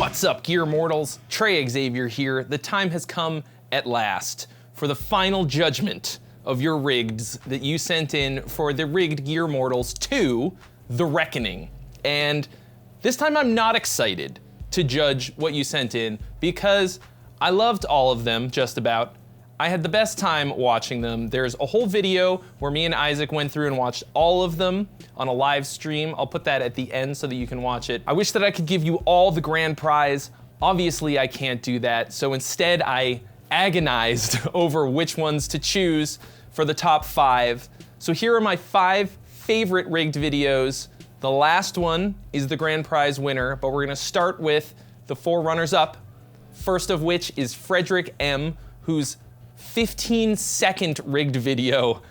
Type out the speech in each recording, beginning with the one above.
What's up, Gear Mortals? Trey Xavier here. The time has come at last for the final judgment of your rigs that you sent in for the Rigged Gear Mortals 2, The Reckoning. And this time I'm not excited to judge what you sent in because I loved all of them, just about. I had the best time watching them. There's a whole video where me and Isaac went through and watched all of them on a live stream. I'll put that at the end so that you can watch it. I wish that I could give you all the grand prize. Obviously, I can't do that. So instead, I agonized over which ones to choose for the top 5. So here are my 5 favorite rigged videos. The last one is the grand prize winner, but we're gonna start with the 4 runners-up. First of which is Fredrik M, whose 15-second rigged video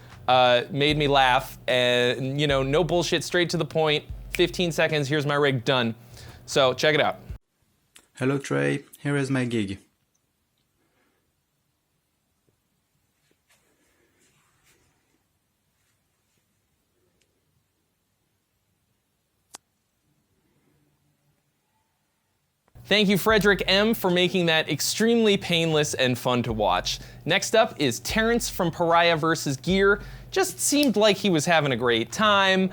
made me laugh, and no bullshit, straight to the point. 15 seconds, here's my rig, done. So check it out. Hello Trey, here is my gig. Thank you, Fredrik M, for making that extremely painless and fun to watch. Next up is Terrance from Pariah vs. Gear. Just seemed like he was having a great time,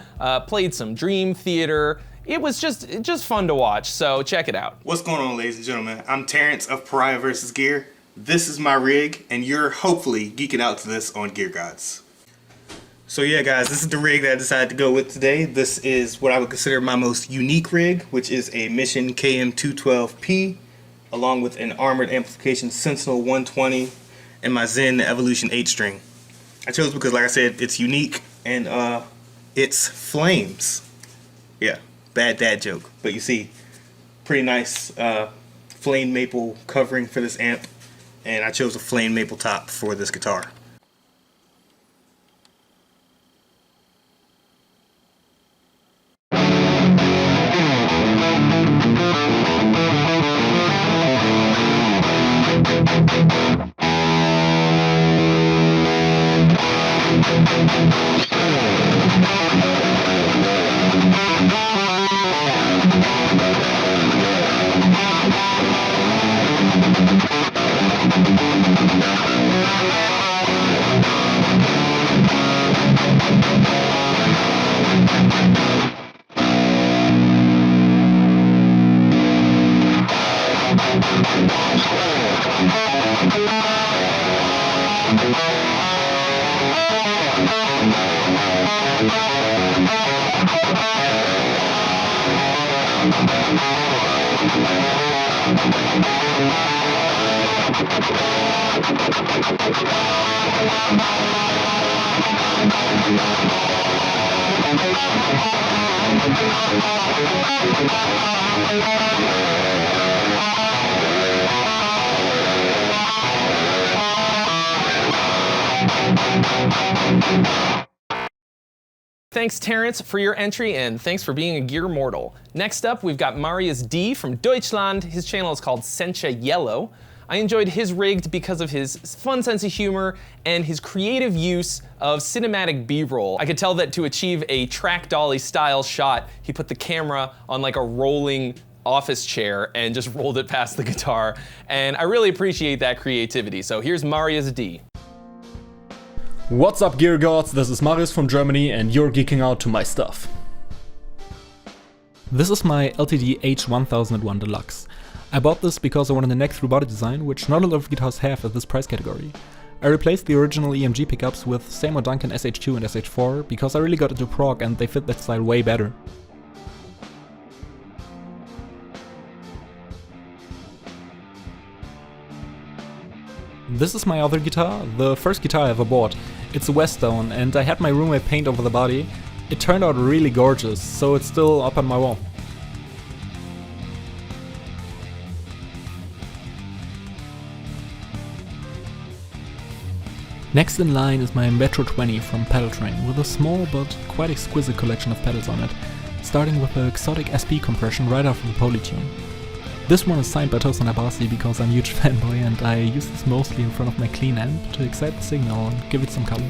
played some Dream Theater. It was just fun to watch, so check it out. What's going on, ladies and gentlemen? I'm Terrance of Pariah vs. Gear. This is my rig, and you're hopefully geeking out to this on Gear Gods. So yeah, guys, this is the rig that I decided to go with today. This is what I would consider my most unique rig, which is a Mission KM212P, along with an Armored Amplification Sentinel 120 and my Zen Evolution 8-string. I chose because, like I said, it's unique and it's flames. Yeah, bad dad joke. But you see, pretty nice flame maple covering for this amp, and I chose a flame maple top for this guitar. Thanks, Terrance, for your entry, and thanks for being a Gear Mortal. Next up, we've got Marius D from Deutschland. His channel is called Sencha Yellow. I enjoyed his rigged because of his fun sense of humor and his creative use of cinematic B-roll. I could tell that to achieve a track dolly style shot, he put the camera on like a rolling office chair and just rolled it past the guitar. And I really appreciate that creativity. So here's Marius D. What's up, Gear Gods? This is Marius from Germany and you're geeking out to my stuff. This is my LTD H1001 Deluxe. I bought this because I wanted a neck-through body design, which not a lot of guitars have at this price category. I replaced the original EMG pickups with Seymour Duncan SH2 and SH4 because I really got into prog and they fit that style way better. This is my other guitar, the first guitar I ever bought. It's a Westone and I had my roommate paint over the body. It turned out really gorgeous, so it's still up on my wall. Next in line is my Metro 20 from Pedal Train with a small but quite exquisite collection of pedals on it, starting with the exotic SP compression right after the Polytune. This one is signed by Tosin Abasi because I'm a huge fanboy and I use this mostly in front of my clean amp to excite the signal and give it some color.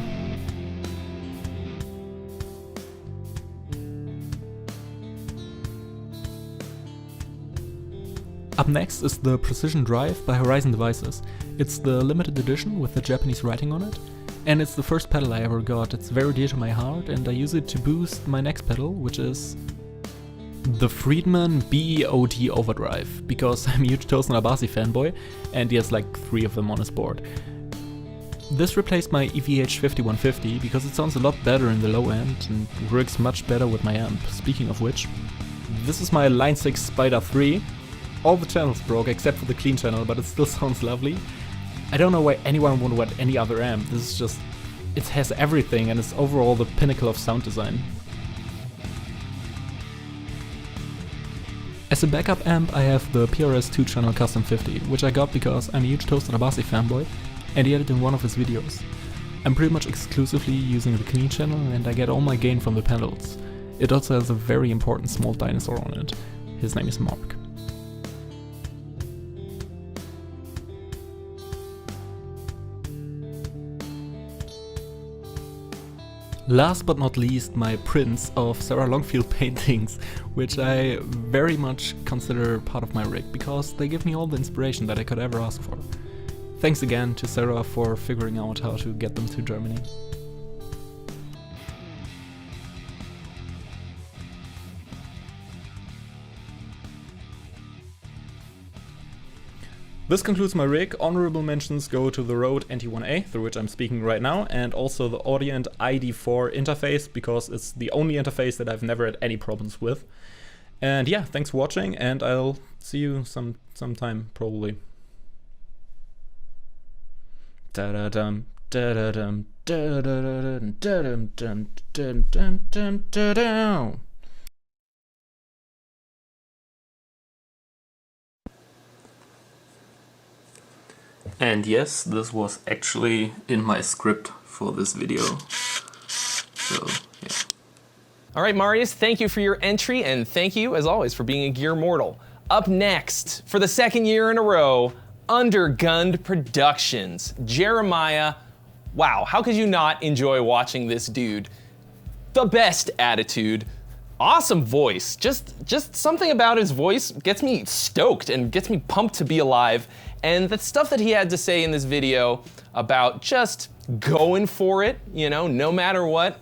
Up next is the Precision Drive by Horizon Devices. It's the limited edition with the Japanese writing on it, and it's the first pedal I ever got. It's very dear to my heart, and I use it to boost my next pedal, which is the Friedman BEOD Overdrive, because I'm a huge Tosin Abasi fanboy, and he has like 3 of them on his board. This replaced my EVH 5150 because it sounds a lot better in the low end and works much better with my amp. Speaking of which, this is my Line 6 Spider 3. All the channels broke except for the clean channel, but it still sounds lovely. I don't know why anyone would want any other amp. This is just, it has everything and it's overall the pinnacle of sound design. As a backup amp, I have the PRS 2-channel Custom 50, which I got because I'm a huge Tosin Abasi fanboy, and he had it in one of his videos. I'm pretty much exclusively using the clean channel, and I get all my gain from the pedals. It also has a very important small dinosaur on it. His name is Mark. Last but not least, my prints of Sarah Longfield paintings, which I very much consider part of my rig because they give me all the inspiration that I could ever ask for. Thanks again to Sarah for figuring out how to get them to Germany. This concludes my rig. Honorable mentions go to the Rode NT1A, through which I'm speaking right now, and also the Audient ID4 interface, because it's the only interface that I've never had any problems with. And yeah, thanks for watching, and I'll see you sometime, probably. Da-da-dum, da-da-dum, da-da-dum, da-dum, dum, dum, dum, dum, da-dum. And yes, this was actually in my script for this video. So, yeah. All right, Marius, thank you for your entry, and thank you, as always, for being a Gear Mortal. Up next, for the second year in a row, Undergunned Productions. Jeremiah, wow, how could you not enjoy watching this dude? The best attitude, awesome voice. Just something about his voice gets me stoked and gets me pumped to be alive. And the stuff that he had to say in this video about just going for it, you know, no matter what,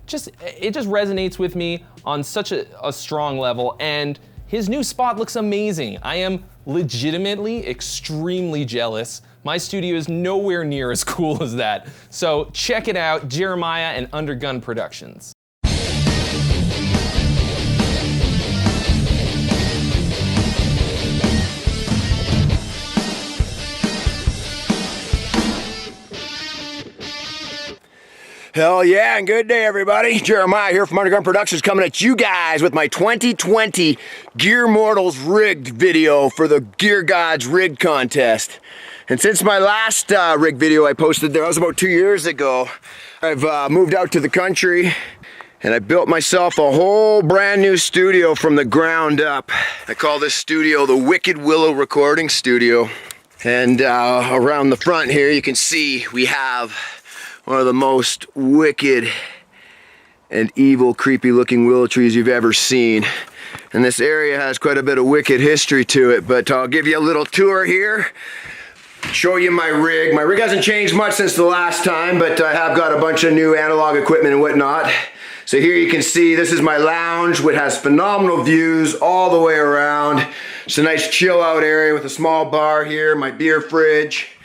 it just resonates with me on such a strong level. And his new spot looks amazing. I am legitimately extremely jealous. My studio is nowhere near as cool as that. So check it out, Jeremiah and Undergunned Productions. Hell yeah, and good day everybody. Jeremiah here from Undergunned Productions coming at you guys with my 2020 Gear Mortals rigged video for the Gear Gods Rig Contest. And since my last rig video I posted there, that was about 2 years ago, I've moved out to the country and I built myself a whole brand new studio from the ground up. I call this studio the Wicked Willow Recording Studio. And around the front here you can see we have one of the most wicked and evil, creepy looking willow trees you've ever seen. And this area has quite a bit of wicked history to it, but I'll give you a little tour here, show you my rig. My rig hasn't changed much since the last time, but I have got a bunch of new analog equipment and whatnot. So here you can see this is my lounge, which has phenomenal views all the way around. It's a nice chill out area with a small bar here, my beer fridge.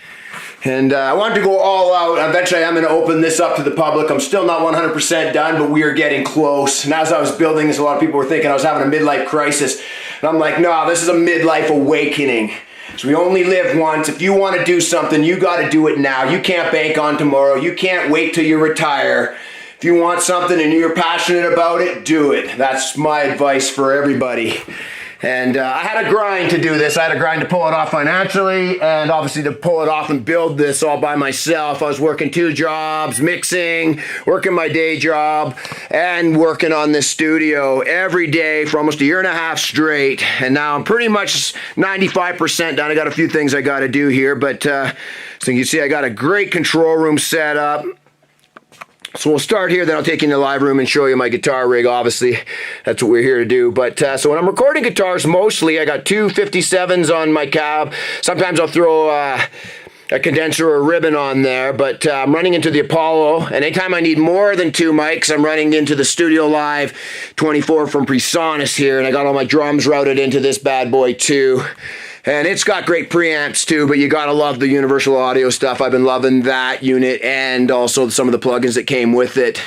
And I wanted to go all out. Eventually I'm going to open this up to the public. I'm still not 100% done, but we are getting close. And as I was building this, a lot of people were thinking I was having a midlife crisis. And I'm like, no, this is a midlife awakening. So we only live once. If you want to do something, you got to do it now. You can't bank on tomorrow. You can't wait till you retire. If you want something and you're passionate about it, do it. That's my advice for everybody. And I had a grind to do this. I had a grind to pull it off financially, and obviously to pull it off and build this all by myself. I was working 2 jobs, mixing, working my day job, and working on this studio every day for almost 1.5 years straight. And now I'm pretty much 95% done. I got a few things I got to do here, but so you can see I got a great control room set up. So we'll start here, then I'll take you in the live room and show you my guitar rig. Obviously, that's what we're here to do. But so when I'm recording guitars, mostly I got two 57s on my cab. Sometimes I'll throw a condenser or a ribbon on there, but I'm running into the Apollo, and anytime I need more than two mics, I'm running into the Studio Live 24 from PreSonus here, and I got all my drums routed into this bad boy too. And it's got great preamps too, but you gotta love the Universal Audio stuff. I've been loving that unit and also some of the plugins that came with it.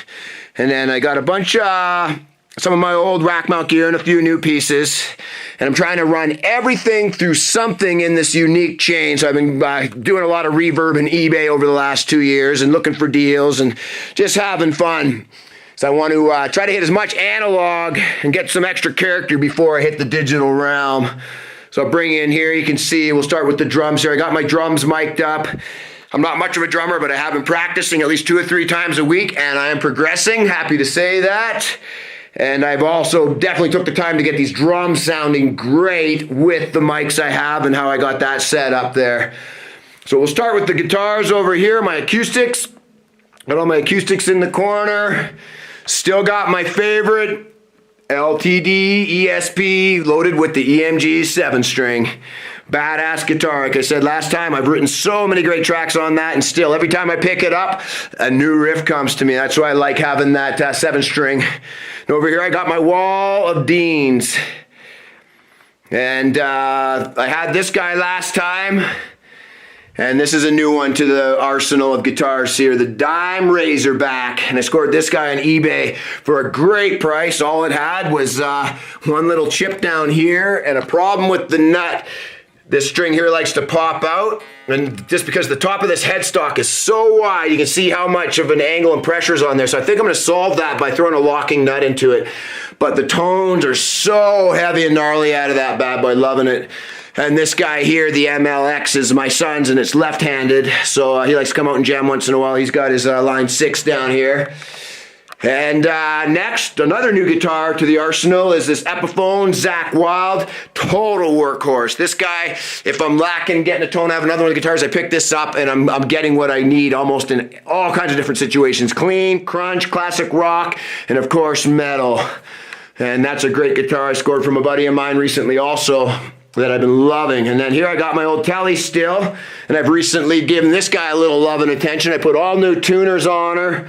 And then I got a bunch some of my old rack mount gear and a few new pieces. And I'm trying to run everything through something in this unique chain. So I've been doing a lot of reverb and eBay over the last 2 years and looking for deals and just having fun. So I want to try to hit as much analog and get some extra character before I hit the digital realm. So I'll bring in here, you can see, we'll start with the drums here. I got my drums mic'd up. I'm not much of a drummer, but I have been practicing at least 2 or 3 times a week, and I am progressing, happy to say that. And I've also definitely took the time to get these drums sounding great with the mics I have and how I got that set up there. So we'll start with the guitars over here, my acoustics. Got all my acoustics in the corner. Still got my favorite LTD ESP loaded with the EMG 7-string. Badass guitar. Like I said last time, I've written so many great tracks on that, and still every time I pick it up, a new riff comes to me. That's why I like having that 7-string. And over here I got my wall of Deans. And I had this guy last time. And this is a new one to the arsenal of guitars here, the Dime Razorback. And I scored this guy on eBay for a great price. All it had was one little chip down here and a problem with the nut. This string here likes to pop out, and just because the top of this headstock is so wide, you can see how much of an angle and pressure is on there. So I think I'm gonna solve that by throwing a locking nut into it. But the tones are so heavy and gnarly out of that bad boy, loving it. And this guy here, the MLX, is my son's, and it's left-handed. So he likes to come out and jam once in a while. He's got his line 6 down here. And next, another new guitar to the arsenal is this Epiphone Zakk Wylde, total workhorse. This guy, if I'm lacking getting a tone, I have another one of the guitars, I pick this up and I'm getting what I need almost in all kinds of different situations. Clean, crunch, classic rock, and of course metal. And that's a great guitar I scored from a buddy of mine recently also, that I've been loving. And then here I got my old Telly still, and I've recently given this guy a little love and attention. I put all new tuners on her,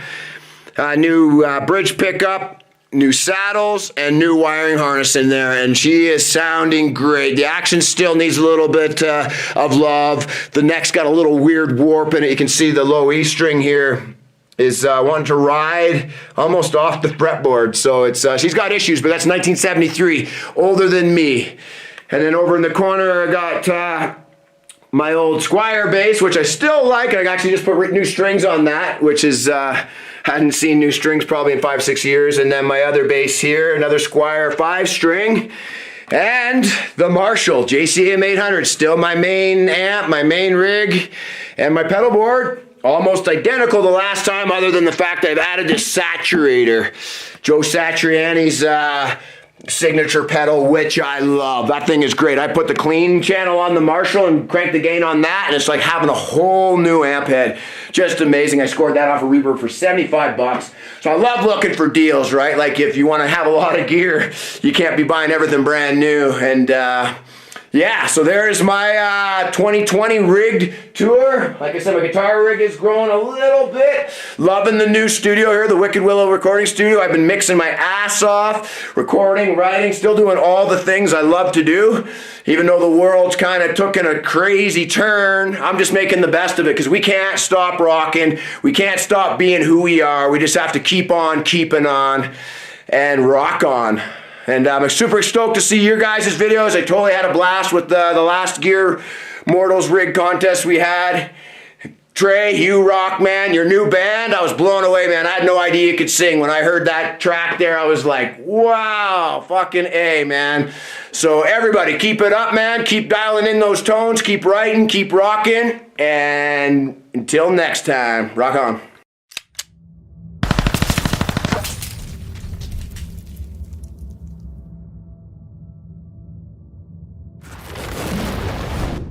new bridge pickup, new saddles, and new wiring harness in there, and she is sounding great. The action still needs a little bit of love. The neck's got a little weird warp in it. You can see the low E string here is wanting to ride almost off the fretboard. So it's she's got issues, but that's 1973, older than me. And then over in the corner, I got my old Squier bass, which I still like. I actually just put new strings on that, which is, hadn't seen new strings probably in 5-6 years. And then my other bass here, another Squier 5-string. And the Marshall JCM 800, still my main amp, my main rig, and my pedal board. Almost identical the last time, other than the fact I've added this saturator. Joe Satriani's signature pedal, which I love. That thing is great. I put the clean channel on the Marshall and cranked the gain on that, and it's like having a whole new amp head. Just amazing. I scored that off of Reverb for 75 bucks. So I love looking for deals, right? Like if you want to have a lot of gear, you can't be buying everything brand new. And yeah, so there's my 2020 rigged tour. Like I said, my guitar rig is growing a little bit. Loving the new studio here, the Wicked Willow recording studio. I've been mixing my ass off, recording, writing, still doing all the things I love to do. Even though the world's kind of taking a crazy turn, I'm just making the best of it because we can't stop rocking. We can't stop being who we are. We just have to keep on keeping on and rock on. And I'm super stoked to see your guys' videos. I totally had a blast with the last Gear Mortals rig contest we had. Trey, you rock, man. Your new band, I was blown away, man. I had no idea you could sing. When I heard that track there, I was like, wow, fucking A, man. So everybody, keep it up, man. Keep dialing in those tones. Keep writing, keep rocking. And until next time, rock on.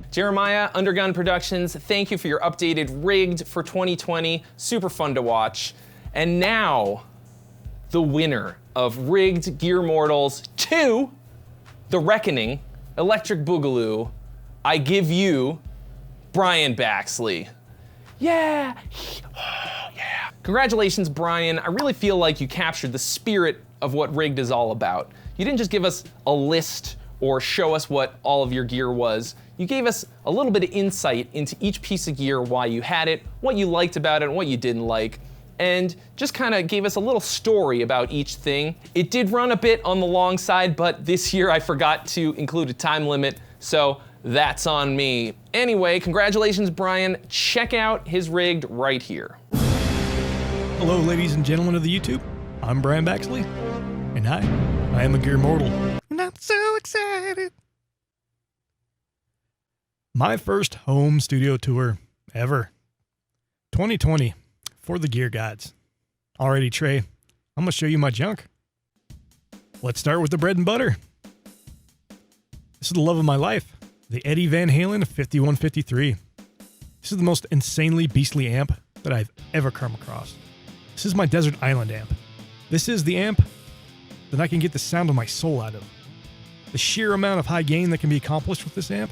Jeremiah, Undergun Productions, thank you for your updated rigged for 2020. Super fun to watch. And now, the winner of Rigged Gear Mortals 2, The Reckoning, Electric Boogaloo, I give you Brian Baxley. Yeah. Yeah. Congratulations, Brian. I really feel like you captured the spirit of what Rigged is all about. You didn't just give us a list or show us what all of your gear was. You gave us a little bit of insight into each piece of gear, why you had it, what you liked about it, and what you didn't like, and just kind of gave us a little story about each thing. It did run a bit on the long side, but this year I forgot to include a time limit, so that's on me. Anyway, congratulations, Brian. Check out his Rigged right here. Hello, ladies and gentlemen of the YouTube. I'm Brian Baxley, and I am a Gear Mortal, and I'm so excited. My first home studio tour ever. 2020 for the Gear Gods. Alrighty, Trey, I'm gonna show you my junk. Let's start with the bread and butter. This is the love of my life, the Eddie Van Halen 5153. This is the most insanely beastly amp that I've ever come across. This is my Desert Island amp. This is the amp that I can get the sound of my soul out of. The sheer amount of high gain that can be accomplished with this amp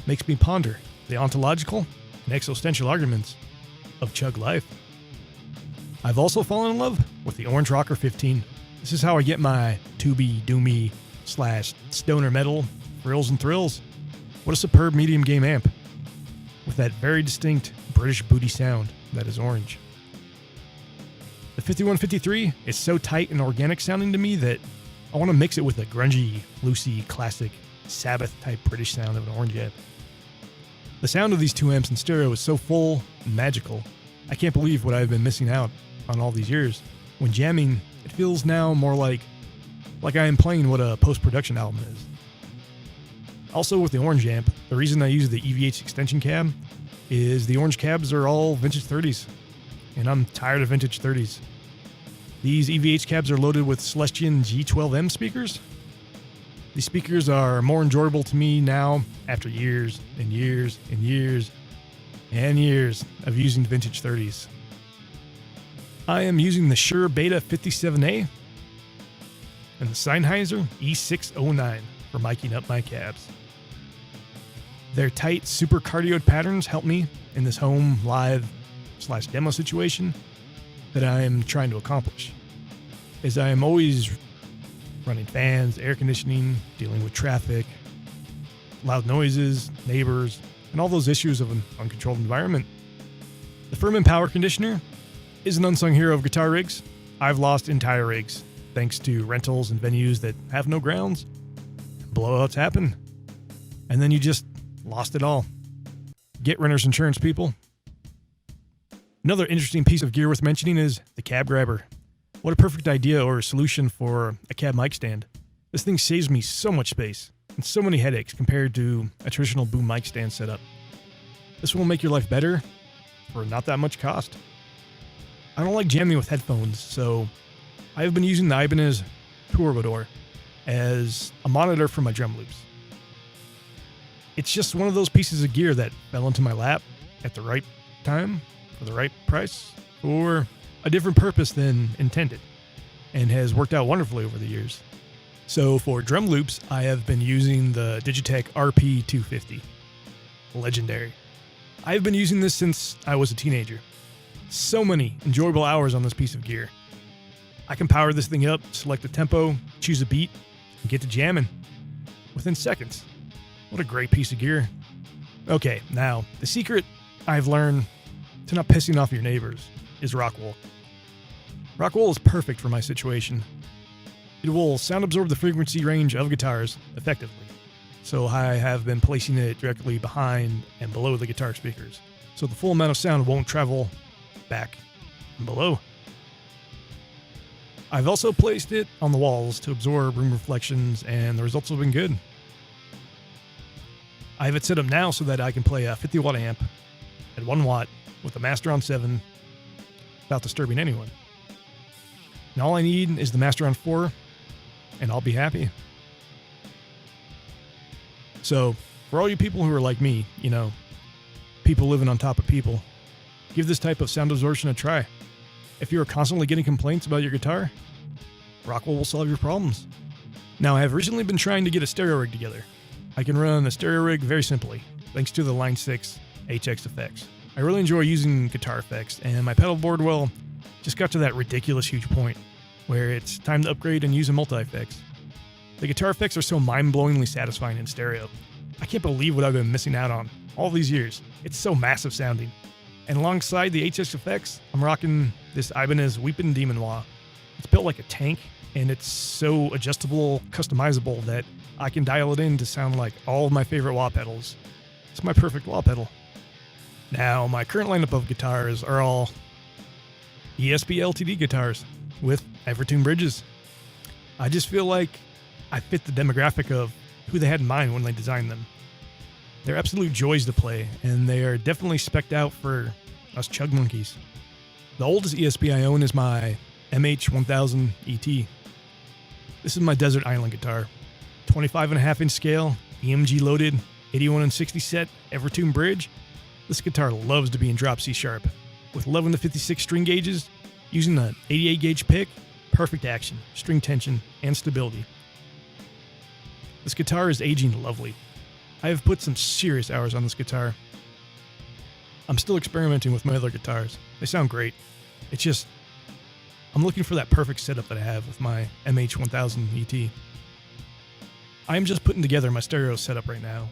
makes me ponder the ontological and existential arguments of chug life. I've also fallen in love with the Orange Rocker 15. This is how I get my tubey doomy / stoner metal frills and thrills. What a superb medium game amp with that very distinct British booty sound that is orange. The 5153 is so tight and organic sounding to me that I want to mix it with a grungy, loosey, classic Sabbath type British sound of an orange amp. The sound of these two amps in stereo is so full and magical. I can't believe what I've been missing out on all these years. When jamming, it feels now more like I am playing what a post-production album is. Also with the orange amp, the reason I use the EVH extension cab is the orange cabs are all vintage 30s, and I'm tired of vintage 30s. These EVH cabs are loaded with Celestion G12M speakers. These speakers are more enjoyable to me now after years and years and years and years of using vintage 30s. I am using the Shure Beta 57A and the Sennheiser E609 for miking up my cabs. Their tight, super cardioid patterns help me in this home live / demo situation that I am trying to accomplish, as I am always running fans, air conditioning, dealing with traffic, loud noises, neighbors, and all those issues of an uncontrolled environment. The Furman Power Conditioner is an unsung hero of guitar rigs. I've lost entire rigs thanks to rentals and venues that have no grounds. Blowouts happen, and then you just lost it all. Get renter's insurance, people. Another interesting piece of gear worth mentioning is the cab grabber. What a perfect idea or solution for a cab mic stand. This thing saves me so much space and so many headaches compared to a traditional boom mic stand setup. This will make your life better for not that much cost. I don't like jamming with headphones, so I have been using the Ibanez Tourbador as a monitor for my drum loops. It's just one of those pieces of gear that fell into my lap at the right time, for the right price, for a different purpose than intended, and has worked out wonderfully over the years. So for drum loops, I have been using the Digitech RP250. Legendary. I've been using this since I was a teenager. So many enjoyable hours on this piece of gear. I can power this thing up, select a tempo, choose a beat, and get to jamming within seconds. What a great piece of gear. Okay, now, the secret I've learned to not pissing off your neighbors is rock wool. Rock wool is perfect for my situation. It will sound absorb the frequency range of guitars effectively, so I have been placing it directly behind and below the guitar speakers, so the full amount of sound won't travel back and below. I've also placed it on the walls to absorb room reflections, and the results have been good. I have it set up now so that I can play a 50 watt amp at 1 watt with a master on 7 without disturbing anyone. And all I need is the master on 4, and I'll be happy. So, for all you people who are like me, you know, people living on top of people, give this type of sound absorption a try. If you are constantly getting complaints about your guitar, Rockwell will solve your problems. Now, I have recently been trying to get a stereo rig together. I can run a stereo rig very simply, thanks to the Line 6 HX effects. I really enjoy using guitar effects, and my pedal board, well, just got to that ridiculous huge point where it's time to upgrade and use a multi-effects. The guitar effects are so mind-blowingly satisfying in stereo. I can't believe what I've been missing out on all these years. It's so massive sounding. And alongside the HX effects, I'm rocking this Ibanez Weepin' Demon Wah. It's built like a tank, and it's so adjustable, customizable that I can dial it in to sound like all of my favorite wah pedals. It's my perfect wah pedal. Now, my current lineup of guitars are all ESP LTD guitars with Evertune bridges. I just feel like I fit the demographic of who they had in mind when they designed them. They're absolute joys to play, and they are definitely spec'd out for us chug monkeys. The oldest ESP I own is my MH1000 ET. This is my desert island guitar. 25.5-inch scale, EMG loaded, 81 and 60 set, Evertune bridge. This guitar loves to be in drop C sharp. With 11 to 56 string gauges, using an 88 gauge pick, perfect action, string tension, and stability. This guitar is aging lovely. I have put some serious hours on this guitar. I'm still experimenting with my other guitars. They sound great. It's just, I'm looking for that perfect setup that I have with my MH1000 ET. I am just putting together my stereo setup right now.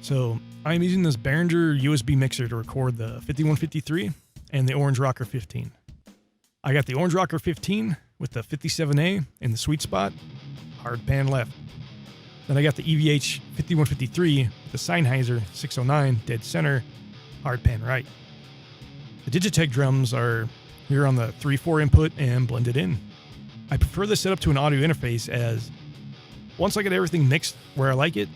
So I am using this Behringer USB mixer to record the 5153 and the Orange Rocker 15. I got the Orange Rocker 15 with the 57A in the sweet spot, hard pan left. Then I got the EVH 5153 with the Sennheiser 609 dead center, hard pan right. The Digitech drums are here on the 3/4 input and blended in. I prefer this setup to an audio interface as once I get everything mixed where I like it,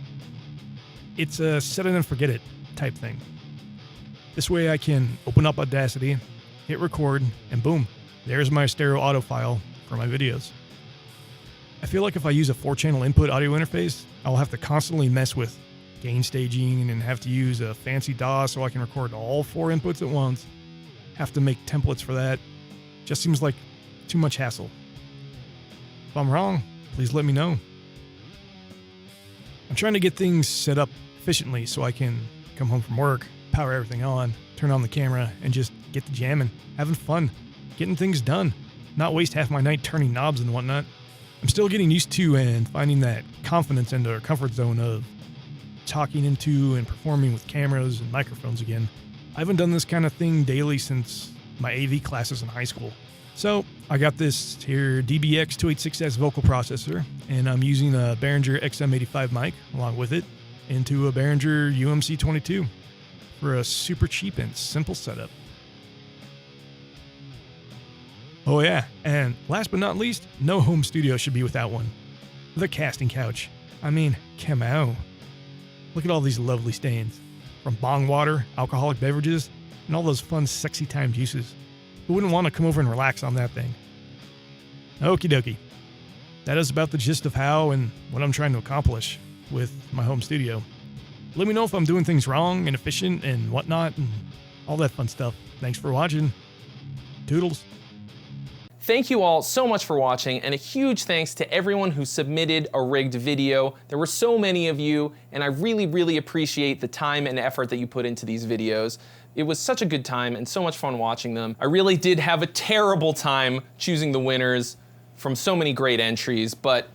it's a set it and forget it type thing. This way I can open up Audacity, hit record, and boom, there's my stereo audio file for my videos. I feel like if I use a 4-channel input audio interface, I'll have to constantly mess with gain staging and have to use a fancy DAW so I can record all 4 inputs at once. Have to make templates for that. Just seems like too much hassle. If I'm wrong, please let me know. I'm trying to get things set up efficiently so I can come home from work, power everything on, turn on the camera, and just get to jamming, having fun, getting things done, not waste half my night turning knobs and whatnot. I'm still getting used to and finding that confidence into our comfort zone of talking into and performing with cameras and microphones again. I haven't done this kind of thing daily since my AV classes in high school. So I got this here DBX 286S vocal processor, and I'm using a Behringer XM85 mic along with it into a Behringer UMC22 for a super cheap and simple setup. Oh yeah, and last but not least, no home studio should be without one. The casting couch. I mean, come on. Look at all these lovely stains. From bong water, alcoholic beverages, and all those fun sexy time juices. Who wouldn't want to come over and relax on that thing? Okie dokie. That is about the gist of how and what I'm trying to accomplish with my home studio. Let me know if I'm doing things wrong and efficient and whatnot and all that fun stuff. Thanks for watching. Toodles. Thank you all so much for watching, and a huge thanks to everyone who submitted a rigged video. There were so many of you, and I really, really appreciate the time and effort that you put into these videos. It was such a good time and so much fun watching them. I really did have a terrible time choosing the winners from so many great entries, but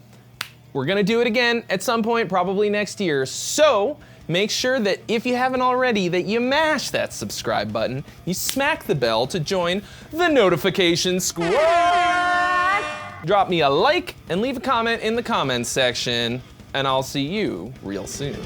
we're gonna do it again at some point, probably next year. So make sure that if you haven't already, that you mash that subscribe button, you smack the bell to join the notification squad. Drop me a like and leave a comment in the comments section, and I'll see you real soon.